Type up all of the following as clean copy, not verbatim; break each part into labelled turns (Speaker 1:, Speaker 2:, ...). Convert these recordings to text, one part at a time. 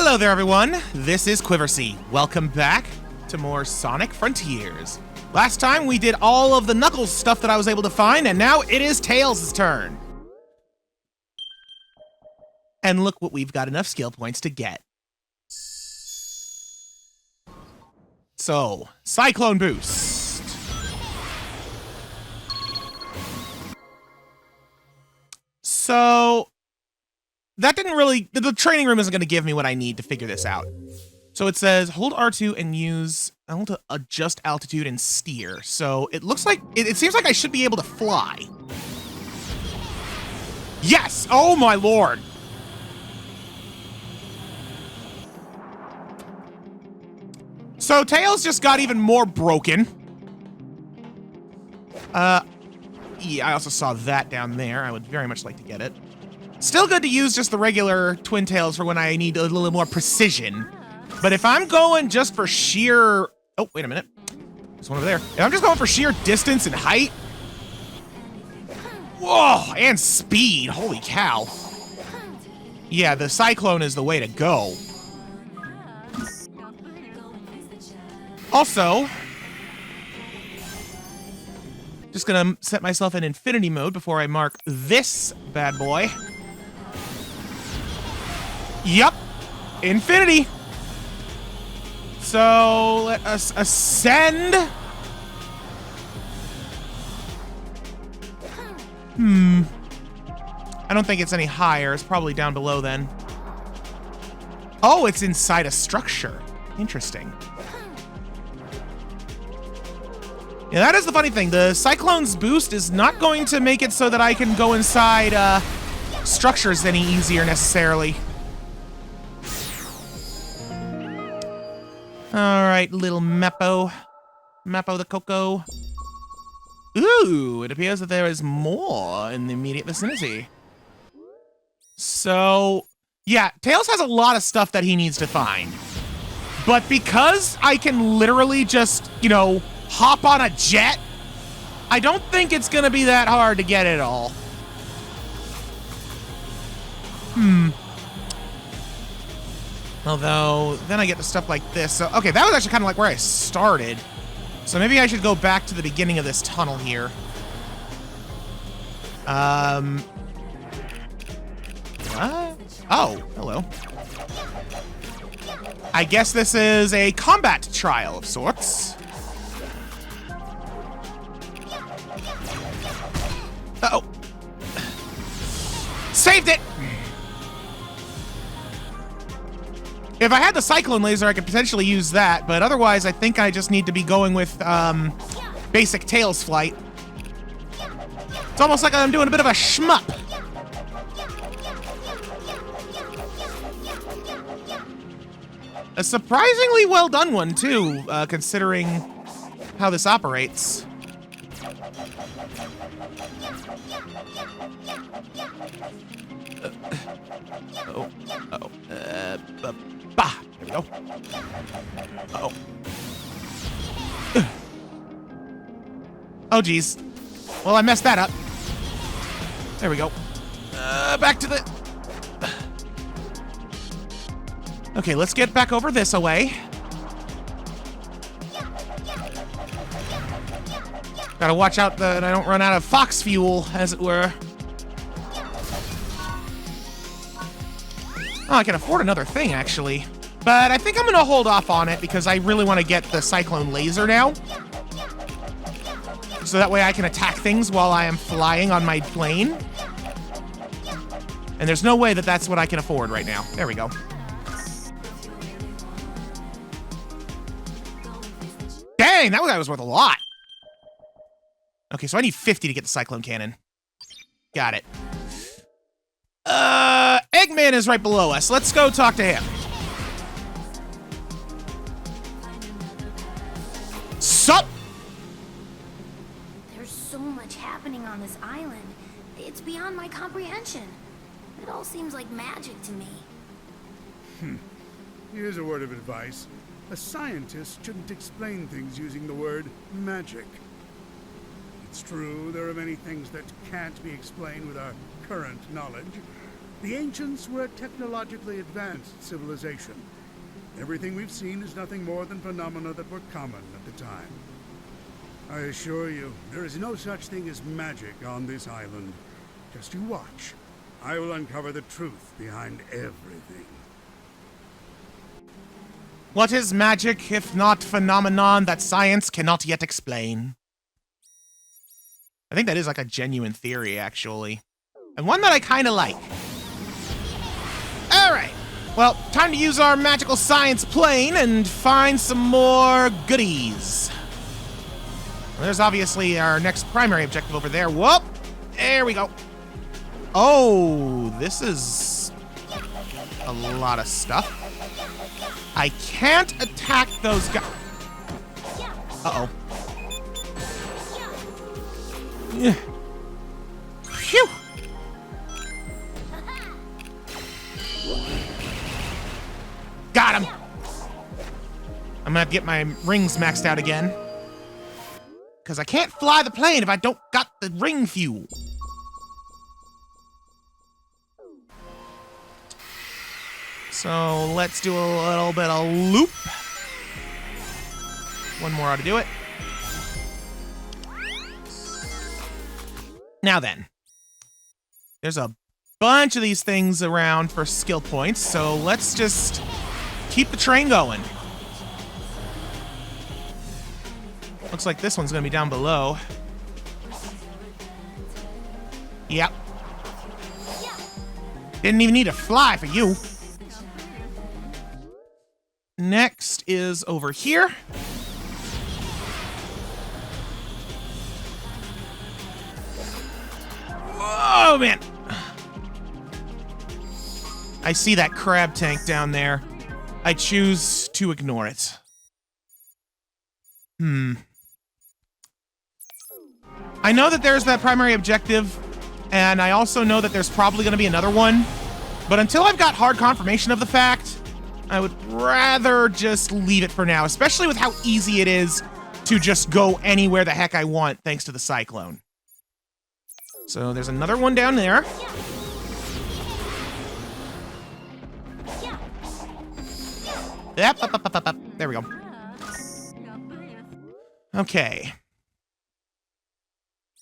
Speaker 1: Hello there, everyone. This is Quiversee. Welcome back to more Sonic Frontiers. Last time we did all of the Knuckles stuff that I was able to find, and now it is Tails' turn. And look what we've got enough skill points to get. So, Cyclone Boost. So, that didn't really, the training room isn't going to give me what I need to figure this out. So it says, hold R2 and use L to adjust altitude and steer. So it looks like, it seems like I should be able to fly. Yes! Oh my lord! So Tails just got even more broken. Yeah, I also saw that down there. I would very much like to get it. Still good to use just the regular Twin Tails for when I need a little more precision. But if I'm going just for sheer... Oh, wait a minute. There's one over there. If I'm just going for sheer distance and height... Whoa, and speed. Holy cow. Yeah, the Cyclone is the way to go. Also... just gonna set myself in infinity mode before I mark this bad boy. Yup, infinity. So let us ascend. I don't think it's any higher. It's probably down below then. Oh, it's inside a structure. Interesting. Yeah, that is the funny thing. The Cyclone's boost is not going to make it so that I can go inside structures any easier necessarily. All right, little Meppo. Meppo the Coco. Ooh, it appears that there is more in the immediate vicinity. So, yeah, Tails has a lot of stuff that he needs to find. But because I can literally just, you know, hop on a jet, I don't think it's gonna be that hard to get it all. Although, then I get to stuff like this. So, okay, that was actually kind of like where I started. So maybe I should go back to the beginning of this tunnel here. What? Oh, hello. I guess this is a combat trial of sorts. Uh-oh. Saved it! If I had the Cyclone Laser, I could potentially use that, but otherwise I think I just need to be going with basic Tails flight. It's almost like I'm doing a bit of a shmup. A surprisingly well done one, too, considering how this operates. Bah! There we go. Uh-oh. Oh, geez. Well, I messed that up. There we go. Back to the... Okay, let's get back over this away. Gotta watch out that I don't run out of fox fuel, as it were. Oh, I can afford another thing, actually. But I think I'm gonna hold off on it because I really want to get the Cyclone Laser now. So that way I can attack things while I am flying on my plane. And there's no way that that's what I can afford right now. There we go. Dang, that guy was worth a lot. Okay, so I need 50 to get the Cyclone Cannon. Got it. Eggman is right below us. Let's go talk to him. Sup?
Speaker 2: There's so much happening on this island. It's beyond my comprehension. It all seems like magic to me.
Speaker 3: Here's a word of advice. A scientist shouldn't explain things using the word magic. It's true, there are many things that can't be explained with our current knowledge. The ancients were a technologically advanced civilization. Everything we've seen is nothing more than phenomena that were common at the time. I assure you, there is no such thing as magic on this island. Just you watch. I will uncover the truth behind everything.
Speaker 1: What is magic if not phenomenon that science cannot yet explain? I think that is like a genuine theory, actually. And one that I kind of like. Alright. Well, time to use our magical science plane and find some more goodies. There's obviously our next primary objective over there. Whoop! There we go. Oh, this is a lot of stuff. I can't attack those guys. Uh-oh. Yeah. Phew! Got him! I'm gonna have to get my rings maxed out again. Because I can't fly the plane if I don't got the ring fuel. So let's do a little bit of loop. One more ought to do it. Now then, there's a bunch of these things around for skill points, so let's just keep the train going. Looks like this one's gonna be down below. Yep. Didn't even need to fly for you. Next is over here. Oh, man. I see that crab tank down there. I choose to ignore it. I know that there's that primary objective, and I also know that there's probably going to be another one. But until I've got hard confirmation of the fact, I would rather just leave it for now, especially with how easy it is to just go anywhere the heck I want thanks to the cyclone. So there's another one down there. Yep, up. There we go. Okay.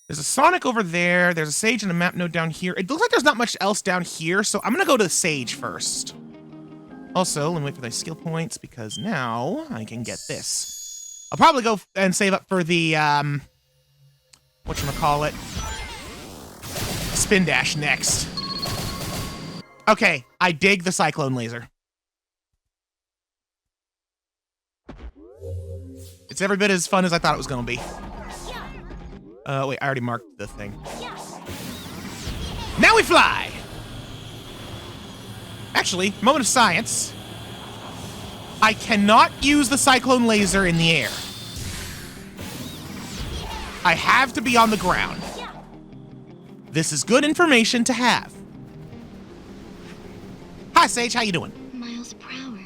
Speaker 1: There's a Sonic over there. There's a Sage and a map node down here. It looks like there's not much else down here, so I'm gonna go to the Sage first. Also, let me wait for those skill points, because now I can get this. I'll probably go and save up for the, whatchamacallit? Spin dash next. Okay, I dig the Cyclone Laser. It's every bit as fun as I thought it was gonna be. Wait, I already marked the thing. Now we fly! Actually, moment of science. I cannot use the Cyclone Laser in the air. I have to be on the ground. This is good information to have. Hi, Sage, how you doing?
Speaker 4: Miles per hour.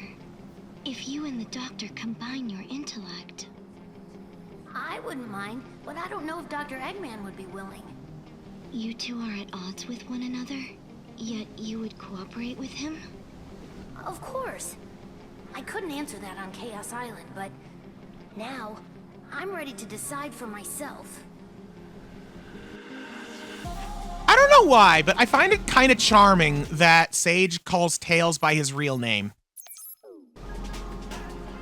Speaker 4: If you and the doctor combine your intellect...
Speaker 2: I wouldn't mind, but I don't know if Dr. Eggman would be willing.
Speaker 4: You two are at odds with one another, yet you would cooperate with him?
Speaker 2: Of course. I couldn't answer that on Chaos Island, but now I'm ready to decide for myself.
Speaker 1: I don't know why, but I find it kind of charming that Sage calls Tails by his real name.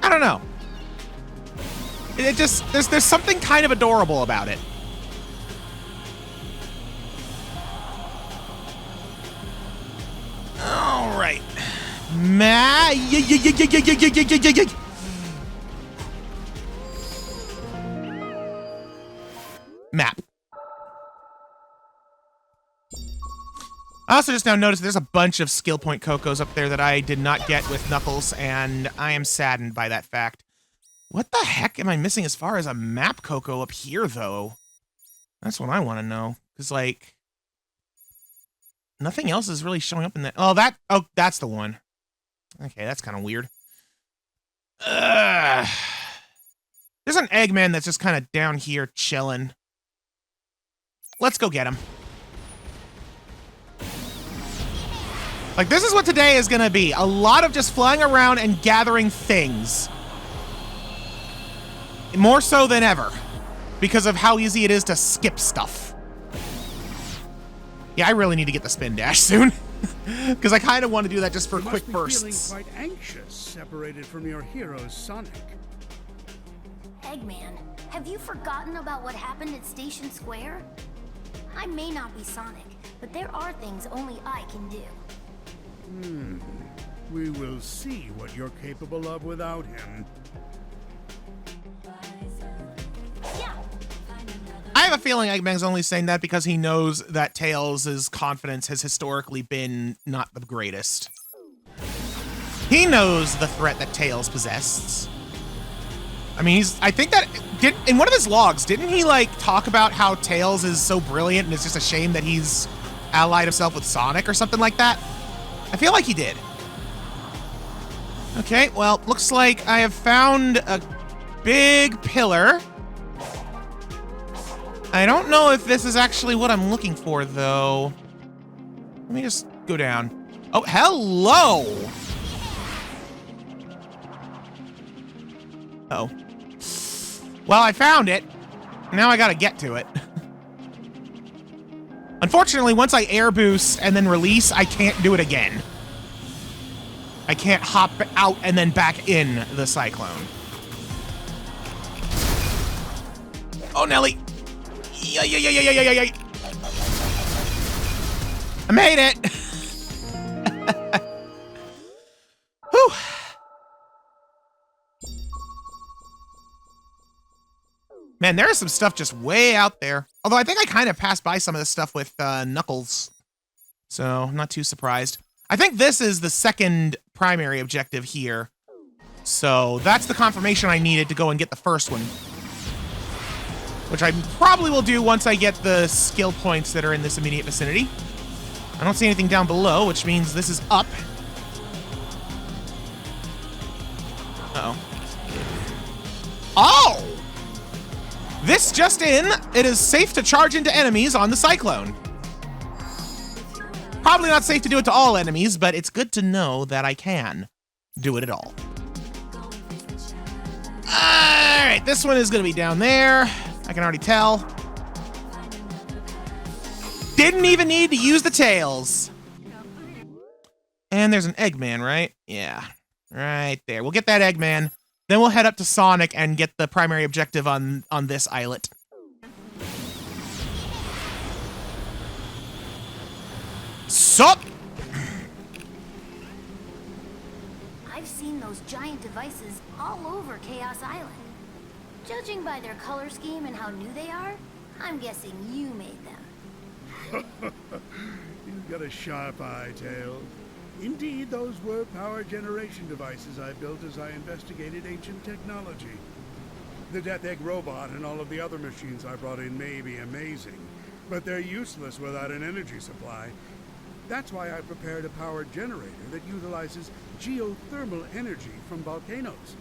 Speaker 1: I don't know. It just, there's something kind of adorable about it. All right. Map. I also just now noticed there's a bunch of skill point Cocos up there that I did not get with Knuckles, and I am saddened by that fact. What the heck am I missing as far as a map Coco up here, though? That's what I want to know. Because, like, nothing else is really showing up in that. Oh, that's the one. Okay, that's kind of weird. There's an Eggman that's just kind of down here chilling. Let's go get him. Like, this is what today is gonna be. A lot of just flying around and gathering things. More so than ever. Because of how easy it is to skip stuff. Yeah, I really need to get the spin dash soon. Because I kind of want to do that just for quick bursts.
Speaker 3: You must be feeling quite anxious, separated from your hero, Sonic.
Speaker 2: Eggman, have you forgotten about what happened at Station Square? I may not be Sonic, but there are things only I can do.
Speaker 3: We will see what you're capable of without him.
Speaker 1: I have a feeling Eggman's only saying that because he knows that Tails' confidence has historically been not the greatest. He knows the threat that Tails possesses. I mean, I think that, in one of his logs, didn't he, like, talk about how Tails is so brilliant and it's just a shame that he's allied himself with Sonic or something like that? I feel like he did. Okay, well, looks like I have found a big pillar. I don't know if this is actually what I'm looking for, though. Let me just go down. Oh, hello! Uh-oh. Well, I found it. Now I gotta get to it. Unfortunately, once I air boost and then release, I can't do it again. I can't hop out and then back in the cyclone. Oh, Nelly! Yay. I made it! Whew. Man, there is some stuff just way out there. Although I think I kind of passed by some of this stuff with Knuckles. So, I'm not too surprised. I think this is the second primary objective here. So, that's the confirmation I needed to go and get the first one. Which I probably will do once I get the skill points that are in this immediate vicinity. I don't see anything down below, which means this is up. Uh-oh. Oh! This just in, it is safe to charge into enemies on the Cyclone. Probably not safe to do it to all enemies, but it's good to know that I can do it at all. Alright, this one is going to be down there. I can already tell. Didn't even need to use the tails. And there's an Eggman, right? Yeah, right there. We'll get that Eggman. Then we'll head up to Sonic and get the primary objective on this islet. Sup?
Speaker 2: I've seen those giant devices all over Chaos Island. Judging by their color scheme and how new they are, I'm guessing you made them.
Speaker 3: You've got a sharp eye, Tails. Indeed, those were power generation devices I built as I investigated ancient technology. The Death Egg robot and all of the other machines I brought in may be amazing, but they're useless without an energy supply. That's why I prepared a power generator that utilizes geothermal energy from volcanoes.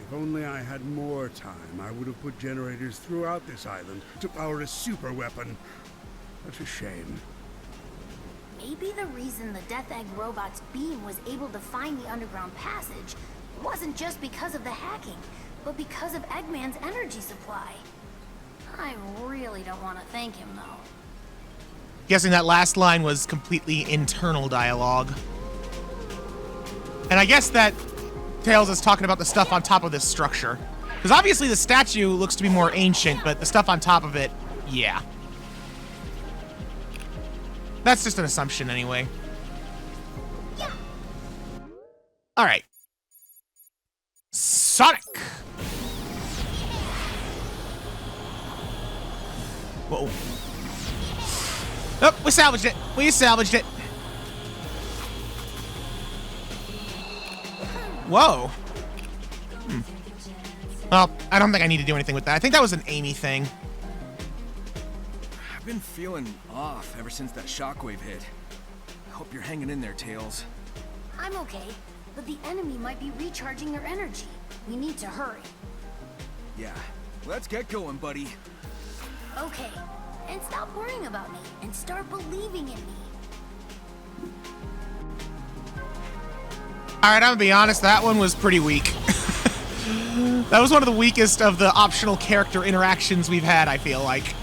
Speaker 3: If only I had more time, I would have put generators throughout this island to power a super weapon. That's a shame.
Speaker 2: Maybe the reason the Death Egg robot's beam was able to find the underground passage wasn't just because of the hacking, but because of Eggman's energy supply. I really don't want to thank him, though.
Speaker 1: Guessing that last line was completely internal dialogue. And I guess that Tails is talking about the stuff on top of this structure. Because obviously the statue looks to be more ancient, but the stuff on top of it, yeah. That's just an assumption anyway.
Speaker 2: Yeah.
Speaker 1: Alright. Sonic! Whoa. Oh, we salvaged it. We salvaged it. Whoa. Well, I don't think I need to do anything with that. I think that was an Amy thing.
Speaker 5: I've been feeling off ever since that shockwave hit. I hope you're hanging in there, Tails.
Speaker 2: I'm okay, but the enemy might be recharging their energy. We need to hurry.
Speaker 5: Yeah, let's get going, buddy.
Speaker 2: Okay, and stop worrying about me and start believing in me.
Speaker 1: All right, I'm gonna be honest, that one was pretty weak. That was one of the weakest of the optional character interactions we've had, I feel like.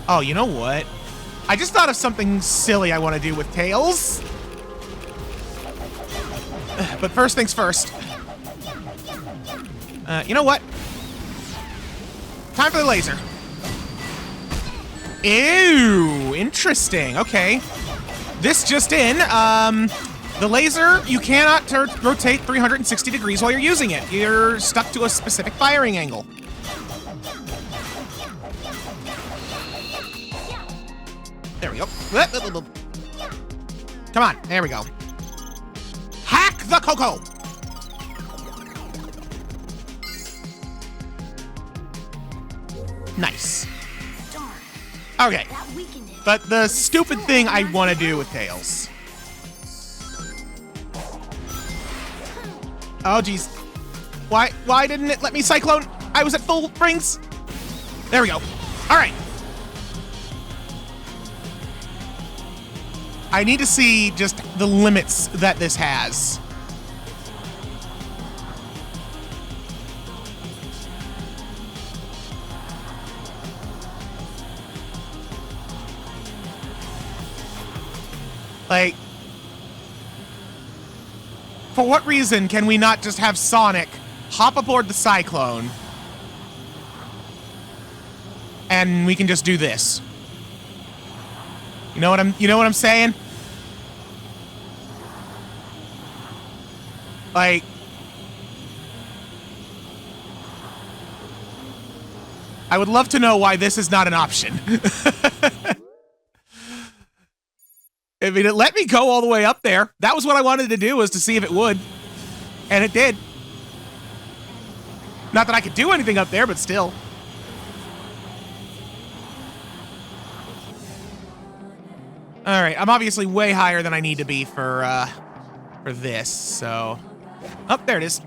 Speaker 1: Oh, you know what? I just thought of something silly I want to do with Tails. But first things first. You know what? Time for the laser. Ew, interesting. Okay. This just in, the laser, you cannot rotate 360 degrees while you're using it. You're stuck to a specific firing angle. There we go. Come on, there we go. Hack the cocoa! Nice. Okay. But the stupid thing I want to do with Tails. Oh, geez. Why didn't it let me Cyclone? I was at full rings. There we go. All right. I need to see just the limits that this has. Like, for what reason can we not just have Sonic hop aboard the Cyclone and we can just do this? You know what I'm saying? Like, I would love to know why this is not an option. I mean, it let me go all the way up there. That was what I wanted to do, was to see if it would. And it did. Not that I could do anything up there, but still. All right, I'm obviously way higher than I need to be for this, so... Oh, there it is.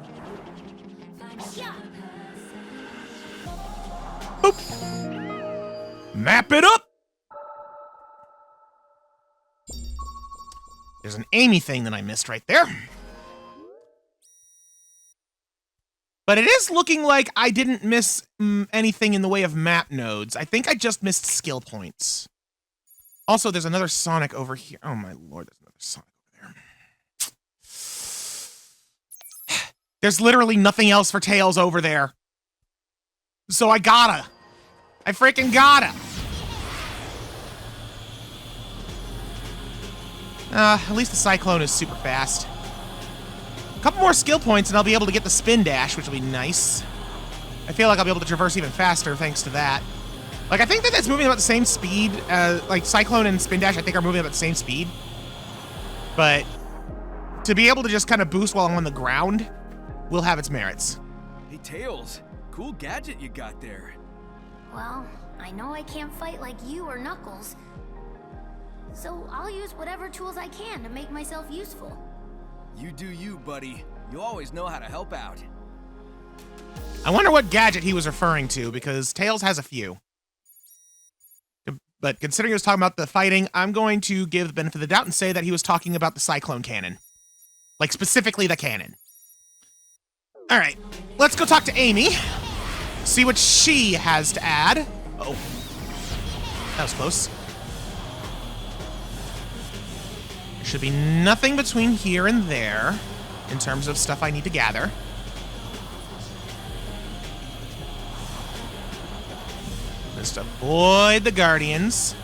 Speaker 1: Boop. Map it up! There's an Amy thing that I missed right there. But it is looking like I didn't miss anything in the way of map nodes. I think I just missed skill points. Also, there's another Sonic over here. Oh my lord, there's another Sonic over there. There's literally nothing else for Tails over there. So I freaking gotta. At least the Cyclone is super fast. A couple more skill points and I'll be able to get the spin dash, which will be nice. I feel like I'll be able to traverse even faster thanks to that. Like, I think that that's moving about the same speed. Like, Cyclone and spin dash, I think, are moving about the same speed. But to be able to just kind of boost while I'm on the ground will have its merits.
Speaker 5: Hey, Tails. Cool gadget you got there.
Speaker 2: Well, I know I can't fight like you or Knuckles, so I'll use whatever tools I can to make myself useful.
Speaker 5: You do you, buddy. You always know how to help out.
Speaker 1: I wonder what gadget he was referring to, because Tails has a few. But considering he was talking about the fighting, I'm going to give the benefit of the doubt and say that he was talking about the Cyclone Cannon. Like, specifically the cannon. All right, let's go talk to Amy. See what she has to add. Oh, that was close. There should be nothing between here and there in terms of stuff I need to gather. Just avoid the Guardians.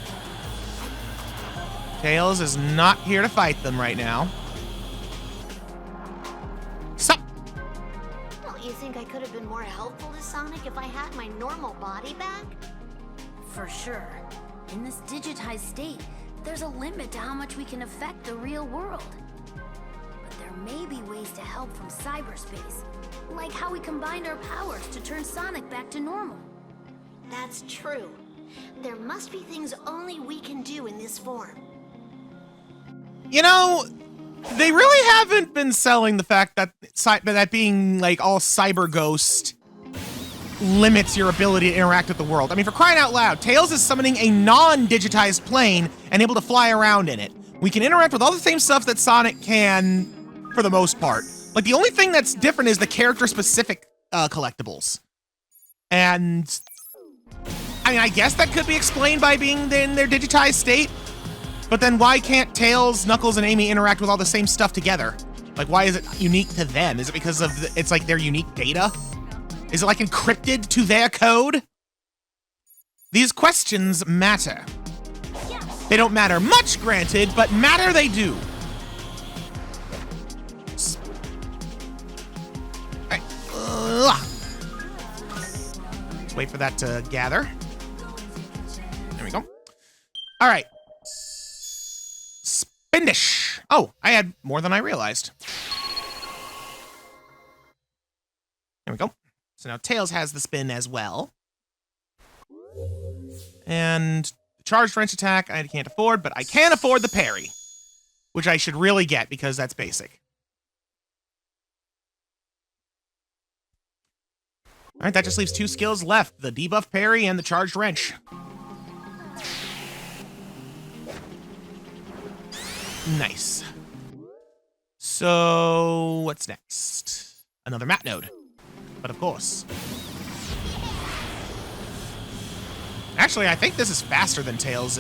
Speaker 1: Tails is not here to fight them right now. Sup?
Speaker 6: Don't you think I could have been more helpful to Sonic if I had my normal body back?
Speaker 2: For sure. In this digitized state, there's a limit to how much we can affect the real world. But there may be ways to help from cyberspace, like how we combined our powers to turn Sonic back to normal.
Speaker 6: That's true. There must be things only we can do in this form.
Speaker 1: You know, they really haven't been selling the fact that that being like all cyber ghost limits your ability to interact with the world. I mean, for crying out loud, Tails is summoning a non-digitized plane and able to fly around in it. We can interact with all the same stuff that Sonic can for the most part. Like, the only thing that's different is the character-specific collectibles. And I mean, I guess that could be explained by being in their digitized state. But then why can't Tails, Knuckles, and Amy interact with all the same stuff together? Like, why is it unique to them? Is it because of it's like their unique data? Is it like encrypted to their code? These questions matter. They don't matter much, granted, but matter they do. Alright. Let's wait for that to gather. There we go. Alright. Spindish. Oh, I had more than I realized. There we go. So now Tails has the spin as well. And the charged wrench attack I can't afford, but I can afford the parry, which I should really get because that's basic. All right, that just leaves 2 skills left, the debuff parry and the charged wrench. Nice. So, what's next? Another map node. But of course. Actually, I think this is faster than Tails'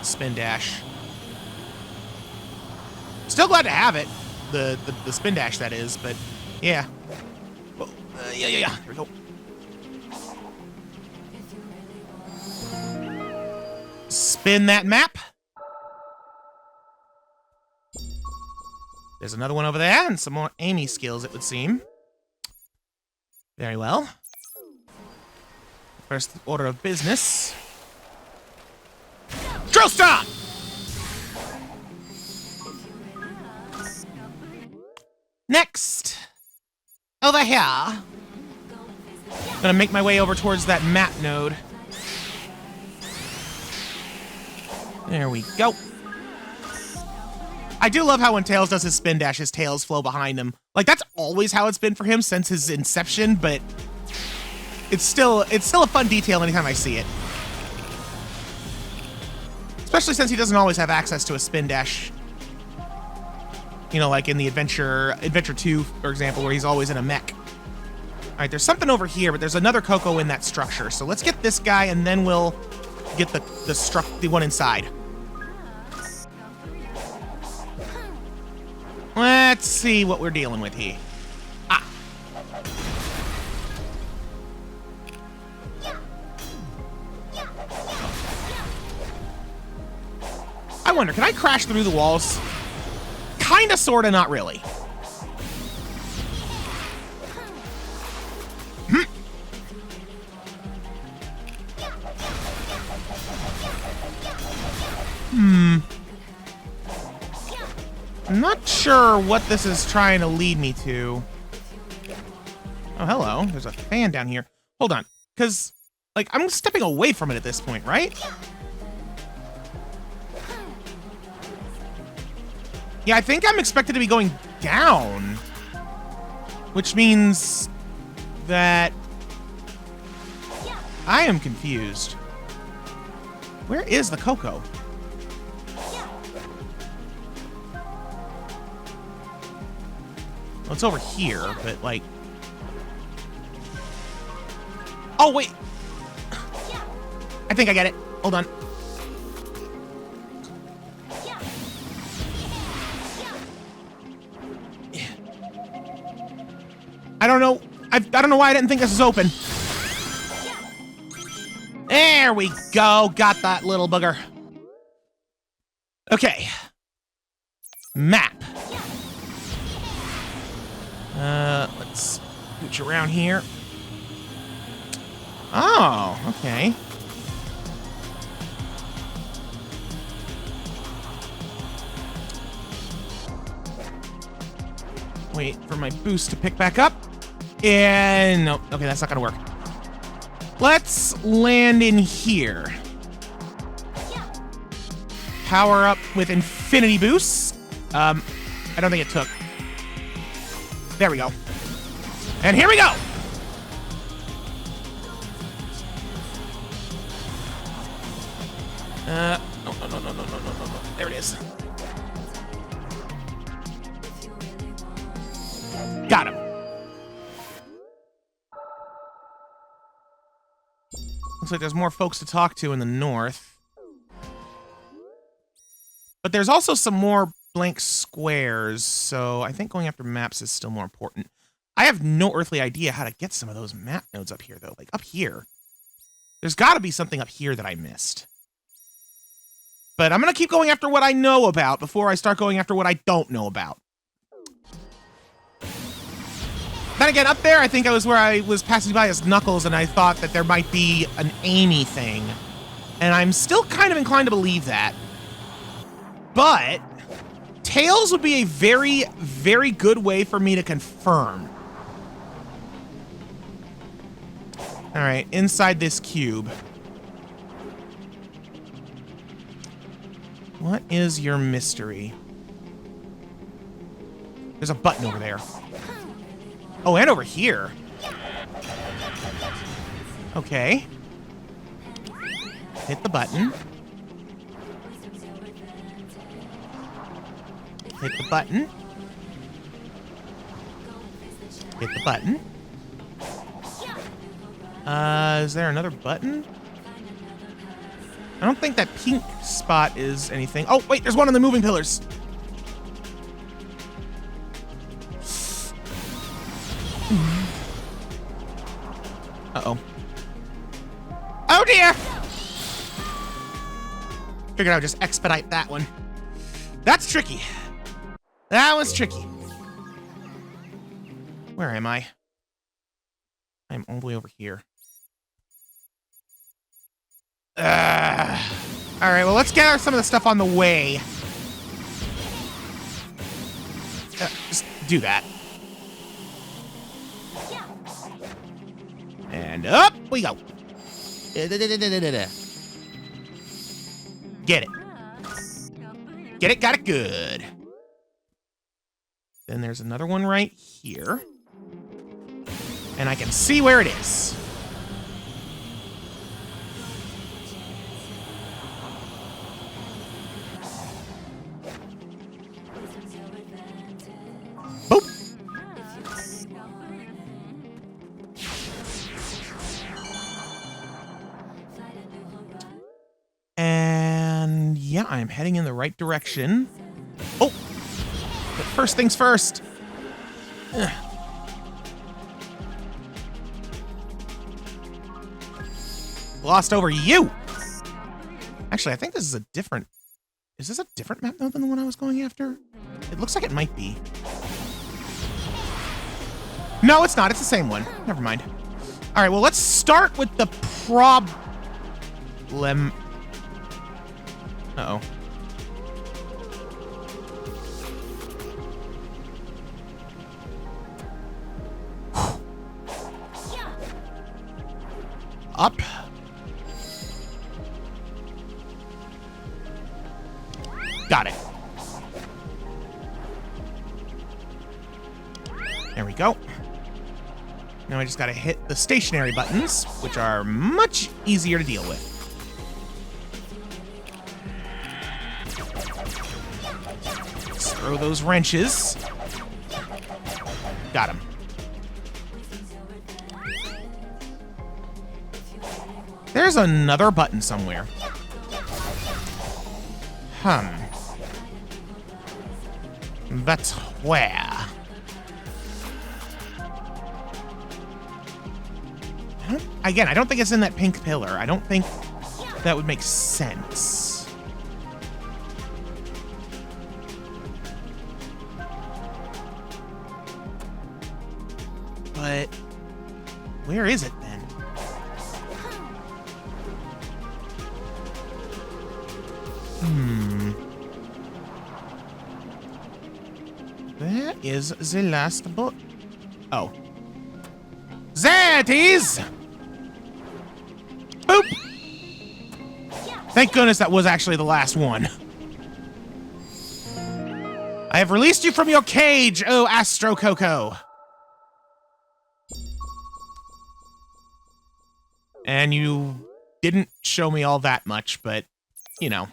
Speaker 1: spin dash. Still glad to have it. The spin dash, that is, but yeah. Oh, yeah. Here we go. Spin that map. There's another one over there, and some more Amy skills, it would seem. Very well. First order of business. Drill stop! Next. Over here. I'm gonna make my way over towards that map node. There we go. I do love how when Tails does his spin dash, his tails flow behind him. Like, that's always how it's been for him since his inception, but it's still a fun detail anytime I see it. Especially since he doesn't always have access to a spin dash. You know, like in the Adventure 2, for example, where he's always in a mech. All right, there's something over here, but there's another Coco in that structure. So let's get this guy, and then we'll get the one inside. Let's see what we're dealing with here. Ah. I wonder, can I crash through the walls? Kinda, sorta, not really. I'm not sure what this is trying to lead me to. Oh, hello. There's a fan down here. Hold on. Because, like, I'm stepping away from it at this point, right? Yeah, I think I'm expected to be going down. Which means that I am confused. Where is the Coco? Well, it's over here, but like... Oh, wait! I think I get it. Hold on. I don't know. I don't know why I didn't think this was open. There we go. Got that little booger. Okay. Map. Let's scooch around here. Oh, okay. Wait for my boost to pick back up. And nope. Okay, that's not gonna work. Let's land in here. Power up with infinity boost. I don't think it took. There we go. And here we go. No. There it is. Got him. Looks like there's more folks to talk to in the north. But there's also some more blank squares, so I think going after maps is still more important. I have no earthly idea how to get some of those map nodes up here, though. Like, up here. There's got to be something up here that I missed. But I'm going to keep going after what I know about before I start going after what I don't know about. Then again, up there, I think I was where I was passing by as Knuckles, and I thought that there might be an Amy thing. And I'm still kind of inclined to believe that. But Tails would be a very, very good way for me to confirm. All right, inside this cube. What is your mystery? There's a button over there. Oh, and over here. Okay. Hit the button. Hit the button. Hit the button. Is there another button? I don't think that pink spot is anything. Oh, wait, there's one on the moving pillars. Uh-oh. Oh, dear! Figured I would just expedite that one. That's tricky. That was tricky. Where am I? I'm all the way over here. Alright, well, let's gather some of the stuff on the way. Just do that. And up we go. Get it. Get it, got it, good. Then there's another one right here. And I can see where it is. Boop. And yeah, I'm heading in the right direction. Oh, but first things first. Ugh. Glossed over you. Actually, I think this is a different... Is this a different map node than the one I was going after? It looks like it might be. No, it's not. It's the same one. Never mind. All right, well, let's start with the problem. Uh-oh. Up. Got it. There we go. Now I just gotta hit the stationary buttons, which are much easier to deal with. Let's throw those wrenches. Got him. There's another button somewhere. But where? Again, I don't think it's in that pink pillar. I don't think that would make sense. But where is it then? Where is the last book? Oh. There it is! Boop! Thank goodness that was actually the last one. I have released you from your cage, oh Astro Coco. And you didn't show me all that much, but, you know.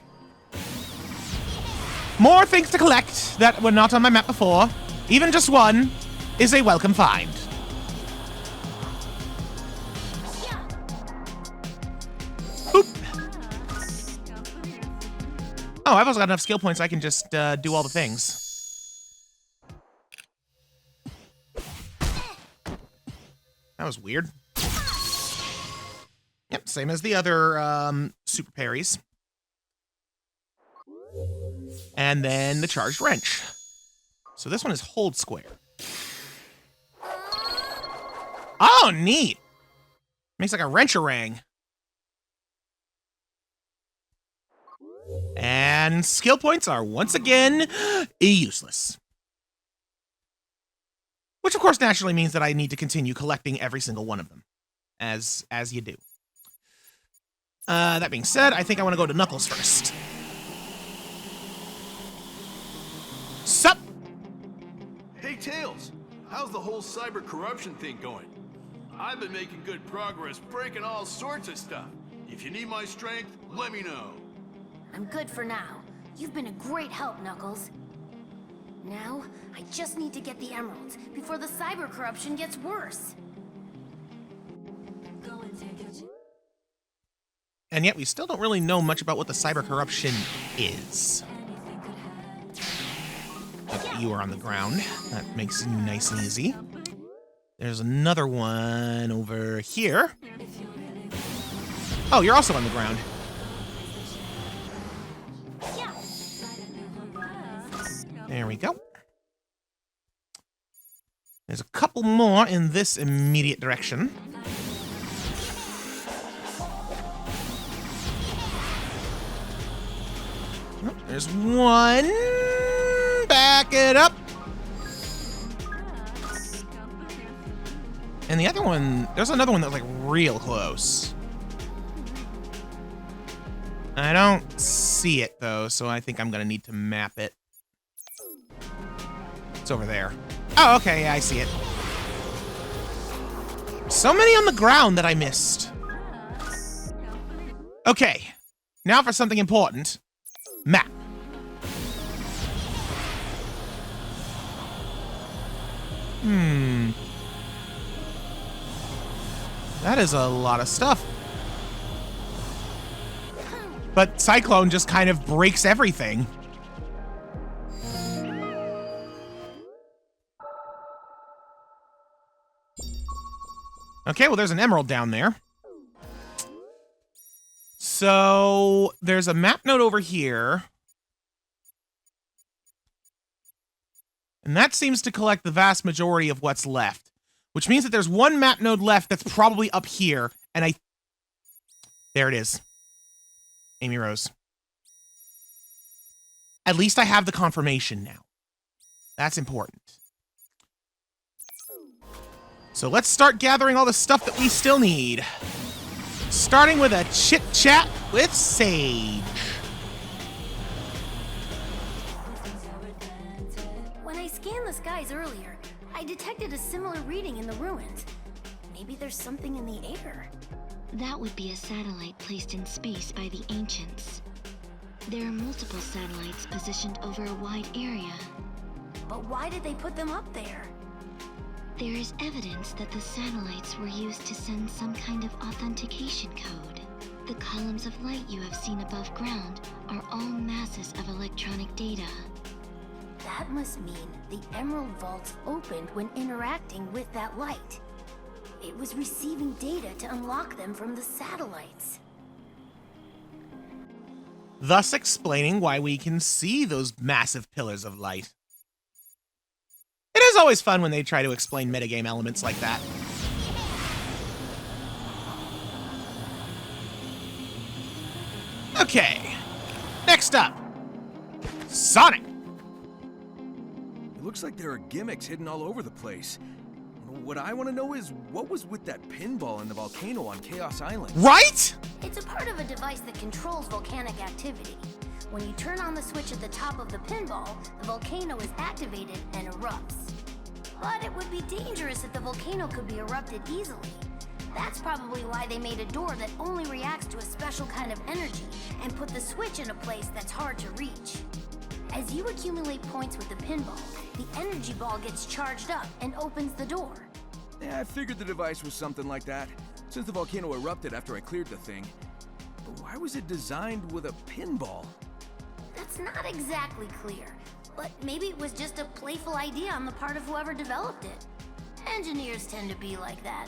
Speaker 1: More things to collect that were not on my map before. Even just one is a welcome find. Boop. Oh, I've also got enough skill points I can just do all the things. That was weird. Yep, same as the other super parries. And then the charged wrench. So this one is hold square. Oh, neat. Makes like a wrench-a-rang. And skill points are once again useless. Which of course naturally means that I need to continue collecting every single one of them. As you do. That being said, I think I want to go to Knuckles first. Sup?
Speaker 7: Hey, Tails. How's the whole cyber corruption thing going? I've been making good progress breaking all sorts of stuff. If you need my strength, let me know.
Speaker 2: I'm good for now. You've been a great help, Knuckles. Now, I just need to get the emeralds before the cyber corruption gets worse.
Speaker 1: And yet we still don't really know much about what the cyber corruption is. Okay, you are on the ground. That makes it nice and easy. There's another one over here. Oh, you're also on the ground. There we go. There's a couple more in this immediate direction. Oh, there's one. Back it up. And the other one, there's another one that's like real close. I don't see it though, so I think I'm gonna need to map it. It's over there. Oh, okay, yeah, I see it. So many on the ground that I missed. Okay, now for something important. Map. That is a lot of stuff. But Cyclone just kind of breaks everything. Okay, well, there's an emerald down there. So there's a map node over here. And that seems to collect the vast majority of what's left. Which means that there's one map node left that's probably up here. And there it is. Amy Rose. At least I have the confirmation now. That's important. So let's start gathering all the stuff that we still need. Starting with a chit-chat with Sage.
Speaker 2: When I scanned the skies earlier, I detected a similar reading in the ruins. Maybe there's something in the air.
Speaker 4: That would be a satellite placed in space by the ancients. There are multiple satellites positioned over a wide area.
Speaker 2: But why did they put them up there?
Speaker 4: There is evidence that the satellites were used to send some kind of authentication code. The columns of light you have seen above ground are all masses of electronic data.
Speaker 2: That must mean the Emerald Vaults opened when interacting with that light. It was receiving data to unlock them from the satellites.
Speaker 1: Thus explaining why we can see those massive pillars of light. It is always fun when they try to explain metagame elements like that. Okay, next up, Sonic.
Speaker 5: It looks like there are gimmicks hidden all over the place. What I want to know is, what was with that pinball in the volcano on Chaos Island?
Speaker 1: Right?
Speaker 2: It's a part of a device that controls volcanic activity. When you turn on the switch at the top of the pinball, the volcano is activated and erupts. But it would be dangerous if the volcano could be erupted easily. That's probably why they made a door that only reacts to a special kind of energy and put the switch in a place that's hard to reach. As you accumulate points with the pinball, the energy ball gets charged up and opens the door.
Speaker 5: Yeah, I figured the device was something like that, since the volcano erupted after I cleared the thing. But why was it designed with a pinball?
Speaker 2: That's not exactly clear, but maybe it was just a playful idea on the part of whoever developed it. Engineers tend to be like that.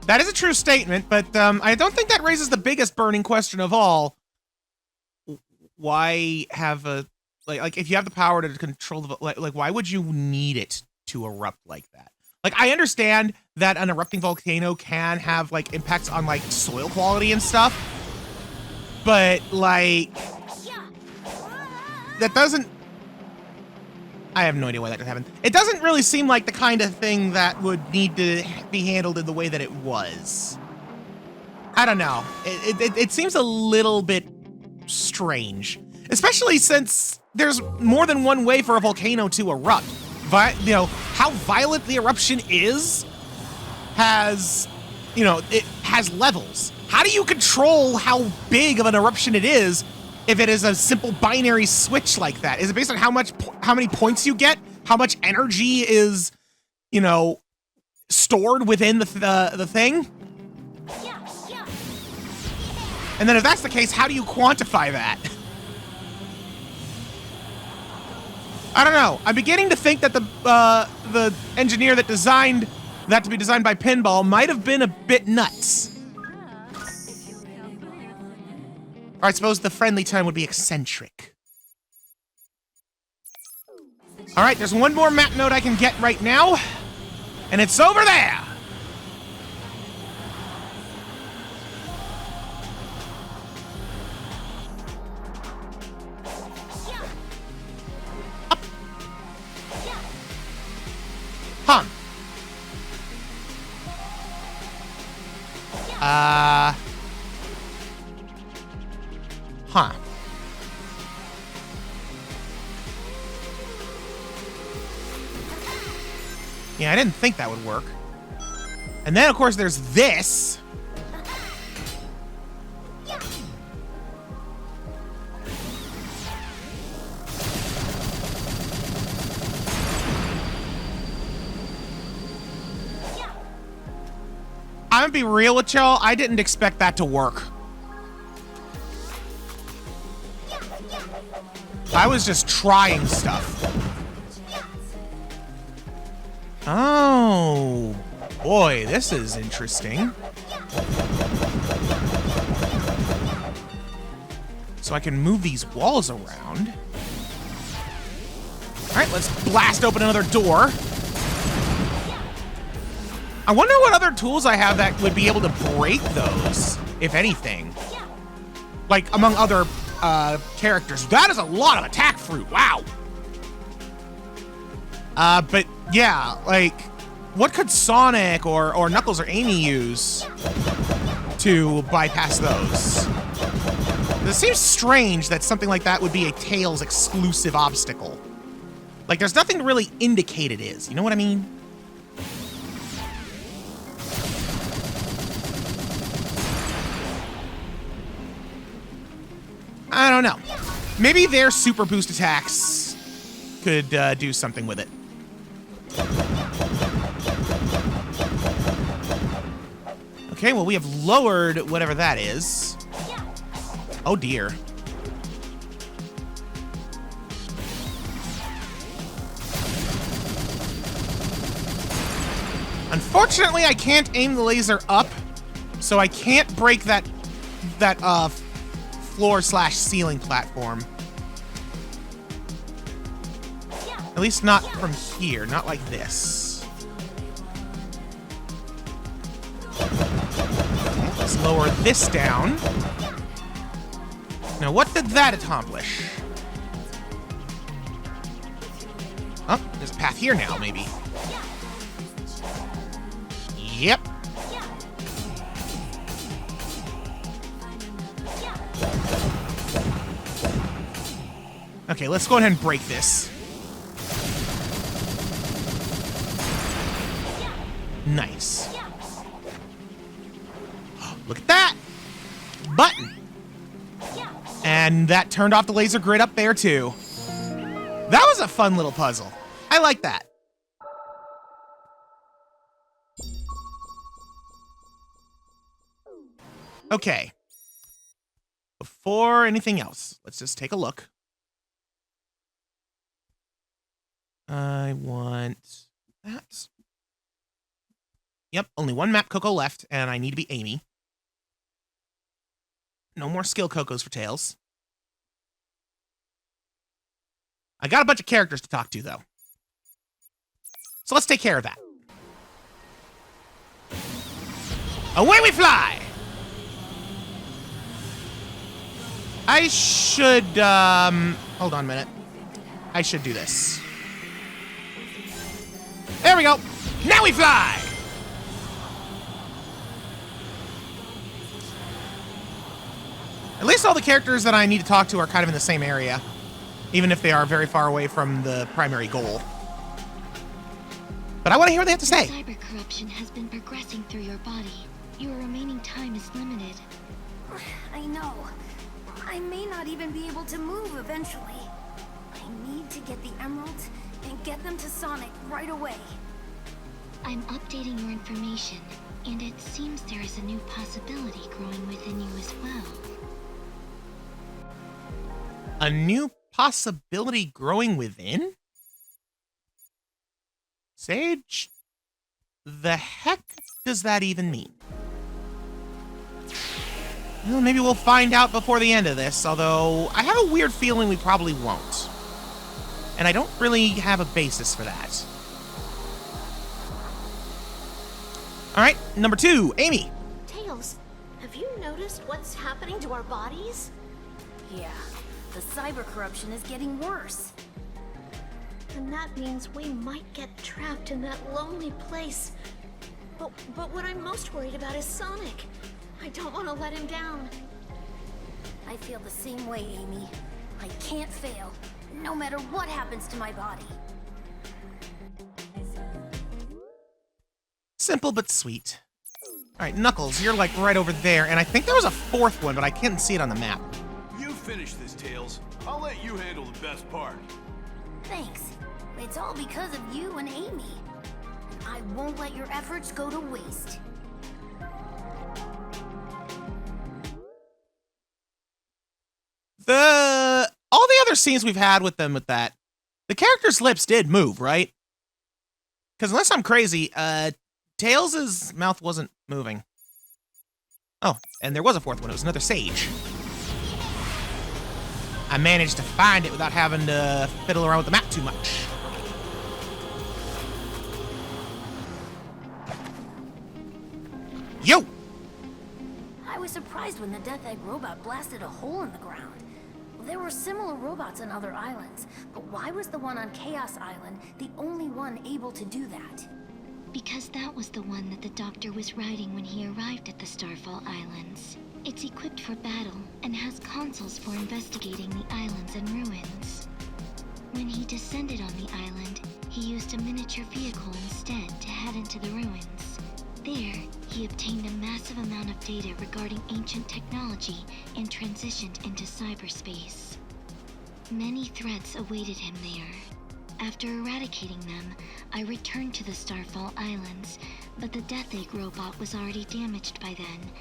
Speaker 1: That is a true statement, but I don't think that raises the biggest burning question of all. Why have a like if you have the power to control the like why would you need it to erupt like that? Like, I understand that an erupting volcano can have like impacts on like soil quality and stuff, but like that doesn't. I have no idea why that happened. It doesn't really seem like the kind of thing that would need to be handled in the way that it was. I don't know. It seems a little bit strange, especially since there's more than one way for a volcano to erupt. You know, how violent the eruption is has, you know, it has levels. How do you control how big of an eruption it is if it is a simple binary switch like that? Is it based on how many points you get? How much energy is, you know, stored within the thing? And then if that's the case, how do you quantify that? I don't know. I'm beginning to think that the engineer that designed that to be designed by Pinball might have been a bit nuts. Or I suppose the friendly term would be eccentric. All right, there's one more map node I can get right now, and it's over there. Huh. Huh. Yeah, I didn't think that would work. And then, of course, there's this. I'm gonna be real with y'all, I didn't expect that to work. I was just trying stuff. Oh, boy, this is interesting. So I can move these walls around. All right, let's blast open another door. I wonder what other tools I have that would be able to break those, if anything. Like, among other characters. That is a lot of attack fruit, wow. But yeah, like, what could Sonic or Knuckles or Amy use to bypass those? It seems strange that something like that would be a Tails exclusive obstacle. Like, there's nothing to really indicate it is, you know what I mean? I don't know. Maybe their super boost attacks could do something with it. Okay, well, we have lowered whatever that is. Oh, dear. Unfortunately, I can't aim the laser up, so I can't break that floor/ceiling platform. At least not from here, not like this. Okay, let's lower this down. Now, what did that accomplish? Oh, there's a path here now, maybe. Yep. Okay, let's go ahead and break this. Nice. Look at that! Button! And that turned off the laser grid up there too. That was a fun little puzzle. I like that. Okay. Before anything else, let's just take a look. I want that. Yep, only one map Coco left, and I need to be Amy. No more skill Cocos for Tails. I got a bunch of characters to talk to, though. So let's take care of that. Away we fly! I should, hold on a minute. I should do this. There we go. Now we fly! At least all the characters that I need to talk to are kind of in the same area, even if they are very far away from the primary goal. But I want to hear what they have to say.
Speaker 4: Cyber corruption has been progressing through your body. Your remaining time is limited.
Speaker 2: I know. I may not even be able to move eventually. I need to get the emeralds and get them to Sonic right away.
Speaker 4: I'm updating your information, and it seems there is a new possibility growing within you as well.
Speaker 1: A new possibility growing within? Sage? The heck does that even mean? Well, maybe we'll find out before the end of this, although I have a weird feeling we probably won't. And I don't really have a basis for that. Alright, number 2, Amy.
Speaker 6: Tails, have you noticed what's happening to our bodies?
Speaker 2: Yeah, the cyber corruption is getting worse.
Speaker 6: And that means we might get trapped in that lonely place. But what I'm most worried about is Sonic. I don't want to let him down.
Speaker 2: I feel the same way, Amy. I can't fail, no matter what happens to my body.
Speaker 1: Simple but sweet. Alright, Knuckles, you're like right over there, and I think there was a 4th one, but I can't see it on the map.
Speaker 7: You finish this, Tails. I'll let you handle the best part.
Speaker 2: Thanks. It's all because of you and Amy. I won't let your efforts go to waste.
Speaker 1: All the other scenes we've had with them with that, the characters' lips did move, right? Because unless I'm crazy, Tails' mouth wasn't moving. Oh, and there was a 4th one. It was another Sage. I managed to find it without having to fiddle around with the map too much. Yo!
Speaker 2: I was surprised when the Death Egg robot blasted a hole in the ground. There were similar robots on other islands, but why was the one on Chaos Island the only one able to do that?
Speaker 4: Because that was the one that the Doctor was riding when he arrived at the Starfall Islands. It's equipped for battle and has consoles for investigating the islands and ruins. When he descended on the island, he used a miniature vehicle instead to head into the ruins. There, he obtained a massive amount of data regarding ancient technology and transitioned into cyberspace. Many threats awaited him there. After eradicating them, I returned to the Starfall Islands, but the Death Egg robot was already damaged by then,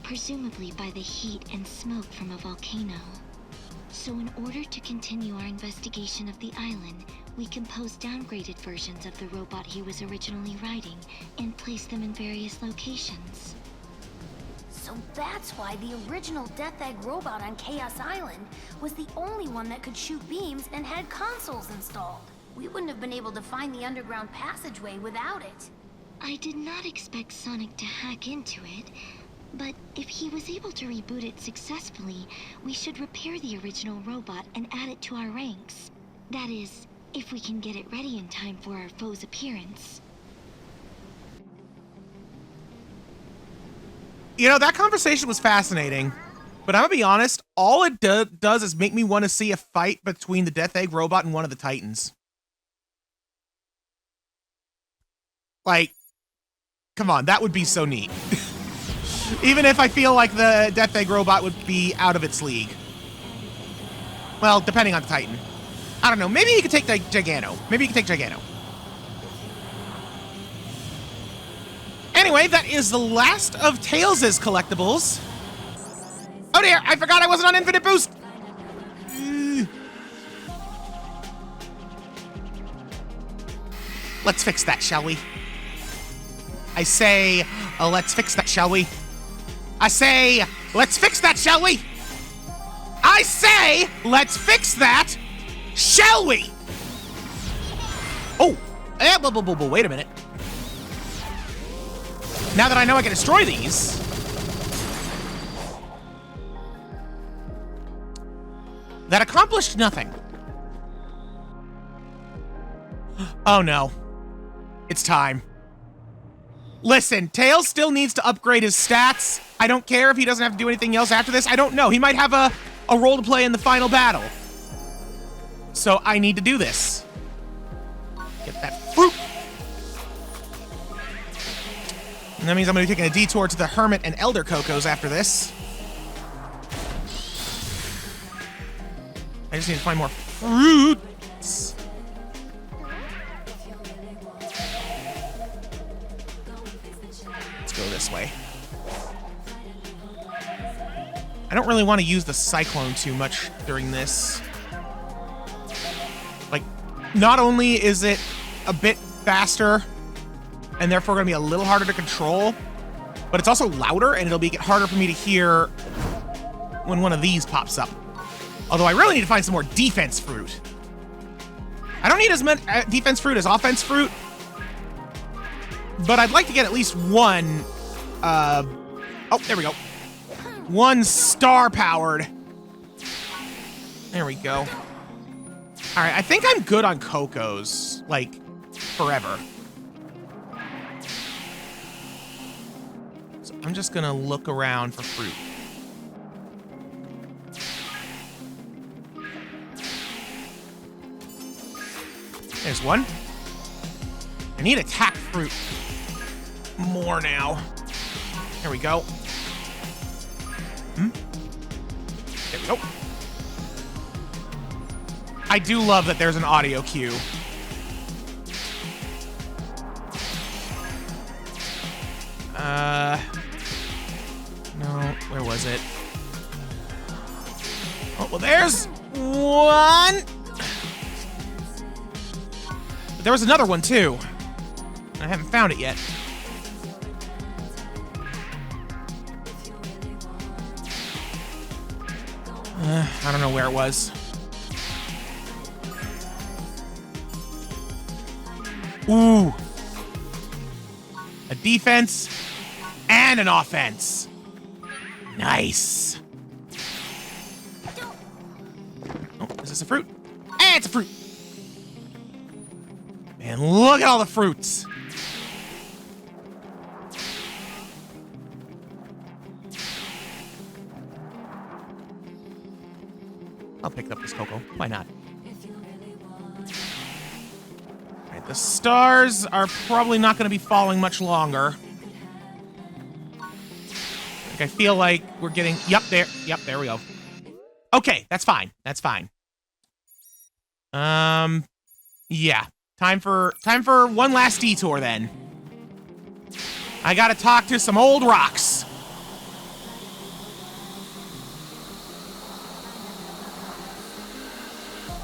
Speaker 4: presumably by the heat and smoke from a volcano. So in order to continue our investigation of the island, we composed downgraded versions of the robot he was originally riding and placed them in various locations.
Speaker 2: So that's why the original Death Egg robot on Chaos Island was the only one that could shoot beams and had consoles installed. We wouldn't have been able to find the underground passageway without it.
Speaker 4: I did not expect Sonic to hack into it, but if he was able to reboot it successfully, we should repair the original robot and add it to our ranks. That is, if we can get it ready in time for our foe's appearance.
Speaker 1: You know, that conversation was fascinating, but I'm gonna be honest, all it does is make me want to see a fight between the Death Egg robot and one of the Titans. Like, come on, that would be so neat. Even if I feel like the Death Egg robot would be out of its league. Well, depending on the Titan. I don't know. Maybe he could take the Gigano. Maybe he could take Gigano. Anyway, that is the last of Tails' collectibles. Oh dear, I forgot I wasn't on infinite boost. Let's fix that, shall we? I say, let's fix that, shall we? I say, let's fix that, shall we? I say, let's fix that, shall we? Oh, wait a minute. Now that I know I can destroy these, that accomplished nothing. Oh no. It's time. Listen, Tails still needs to upgrade his stats. I don't care if he doesn't have to do anything else after this. I don't know. He might have a role to play in the final battle. So I need to do this. Get that fruit. And that means I'm going to be taking a detour to the Hermit and Elder Cocos after this. I just need to find more fruits. Let's go this way. I don't really want to use the Cyclone too much during this. Like, not only is it a bit faster and therefore going to be a little harder to control, but it's also louder and it'll get harder for me to hear when one of these pops up. Although I really need to find some more defense fruit. I don't need as much defense fruit as offense fruit, but I'd like to get at least one, oh, there we go. One star-powered. There we go. All right, I think I'm good on Cocos, like, forever. So I'm just gonna look around for fruit. There's one. I need attack fruit more now. There we go. There we go. I do love that there's an audio cue. No, where was it? Oh, well, there's one. But there was another one, too. I haven't found it yet. I don't know where it was. Ooh. A defense and an offense. Nice. Oh, is this a fruit? And it's a fruit. And look at all the fruits. I'll pick up this cocoa. Why not? Alright, the stars are probably not going to be falling much longer. Like, I feel like we're getting... Yep, there we go. Okay, that's fine. That's fine. Yeah. Time for one last detour, then. I gotta talk to some old rocks.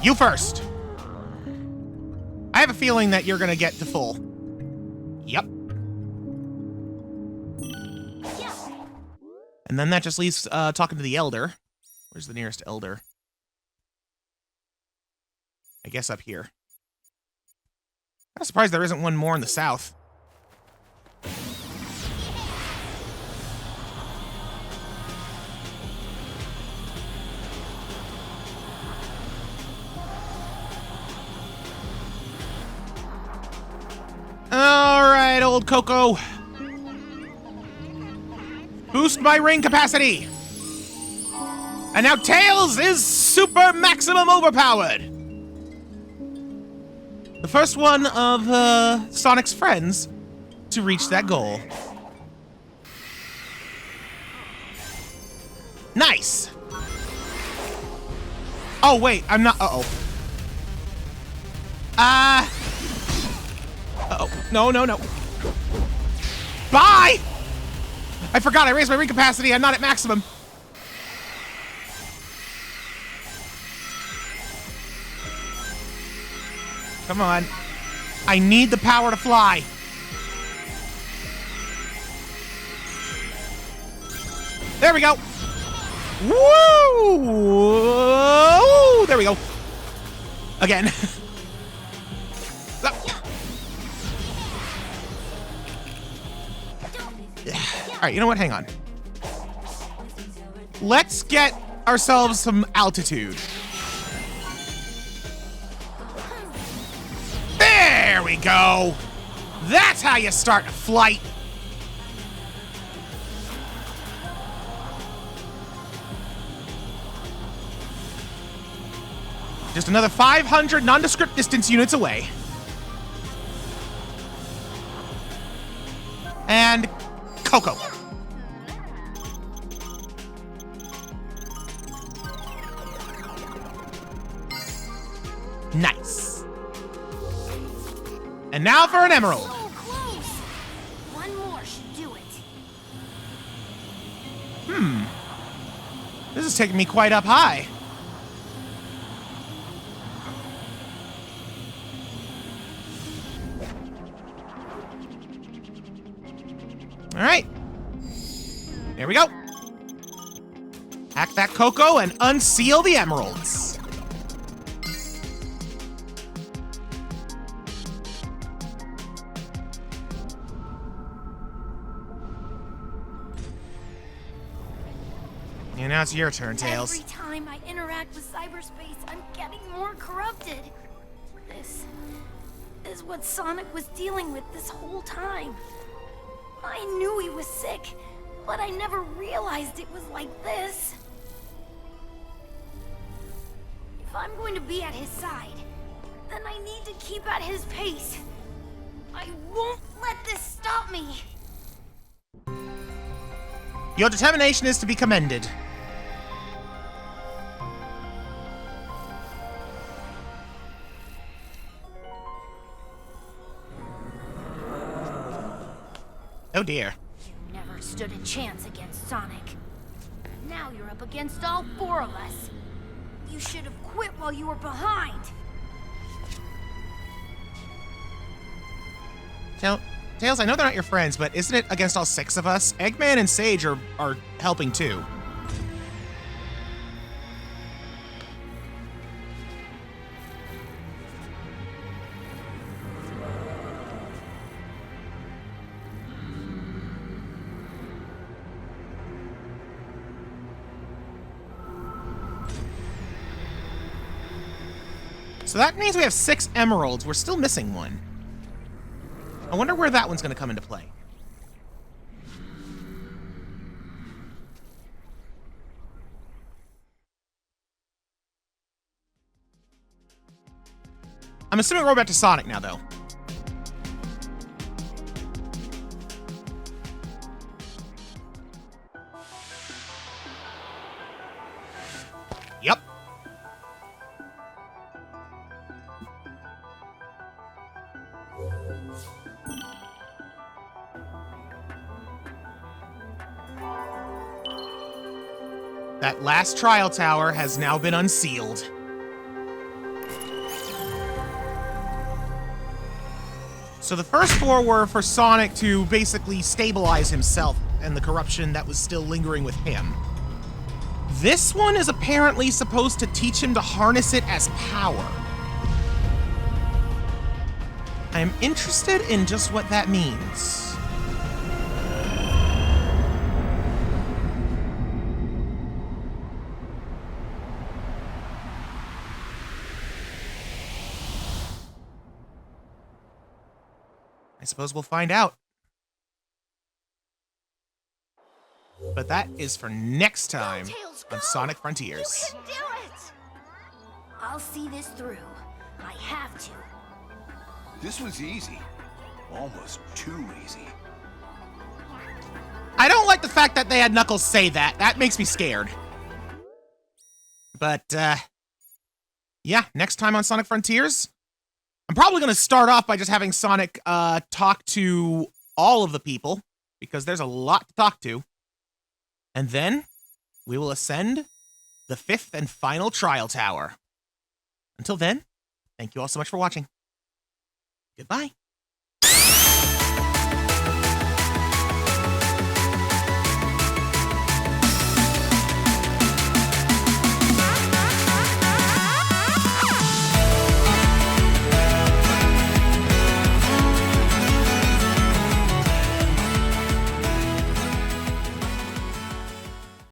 Speaker 1: You first. I have a feeling that you're gonna get to full. Yep. And then that just leaves talking to the Elder. Where's the nearest Elder? I guess up here. I'm surprised there isn't one more in the south. All right, old Coco. Boost my ring capacity. And now Tails is super maximum overpowered. The first one of Sonic's friends to reach that goal. Nice. Oh, wait, I'm not. Uh-oh. Uh-oh. No, no, no. Bye! I forgot I raised my ring capacity. I'm not at maximum. Come on. I need the power to fly. There we go. Woo! There we go. Again. All right, you know what? Hang on. Let's get ourselves some altitude. There we go. That's how you start a flight. Just another 500 nondescript distance units away. And Coco. Nice. And now for an emerald.
Speaker 2: So close. One more should do it.
Speaker 1: This is taking me quite up high. All right. There we go. Hack that Coco and unseal the emeralds. And now it's your turn, Tails.
Speaker 2: Every time I interact with cyberspace, I'm getting more corrupted. This is what Sonic was dealing with this whole time. I knew he was sick, but I never realized it was like this. If I'm going to be at his side, then I need to keep at his pace. I won't let this stop me.
Speaker 1: Your determination is to be commended. Oh dear.
Speaker 2: You never stood a chance against Sonic. Now you're up against all four of us. You should have quit while you were behind.
Speaker 1: Tails, I know they're not your friends, but isn't it against all six of us? Eggman and Sage are helping too. So that means we have 6 emeralds. We're still missing one. I wonder where that one's going to come into play. I'm assuming we're back to Sonic now, though. Yep. That last trial tower has now been unsealed. So the first 4 were for Sonic to basically stabilize himself and the corruption that was still lingering with him. This one is apparently supposed to teach him to harness it as power. I am interested in just what that means. I suppose we'll find out. But that is for next time on Sonic Frontiers.
Speaker 2: You can do it! I'll see this through. I have to.
Speaker 7: This was easy. Almost too easy.
Speaker 1: I don't like the fact that they had Knuckles say that. That makes me scared. But, yeah, next time on Sonic Frontiers, I'm probably going to start off by just having Sonic talk to all of the people, because there's a lot to talk to. And then we will ascend the 5th and final trial tower. Until then, thank you all so much for watching. Goodbye.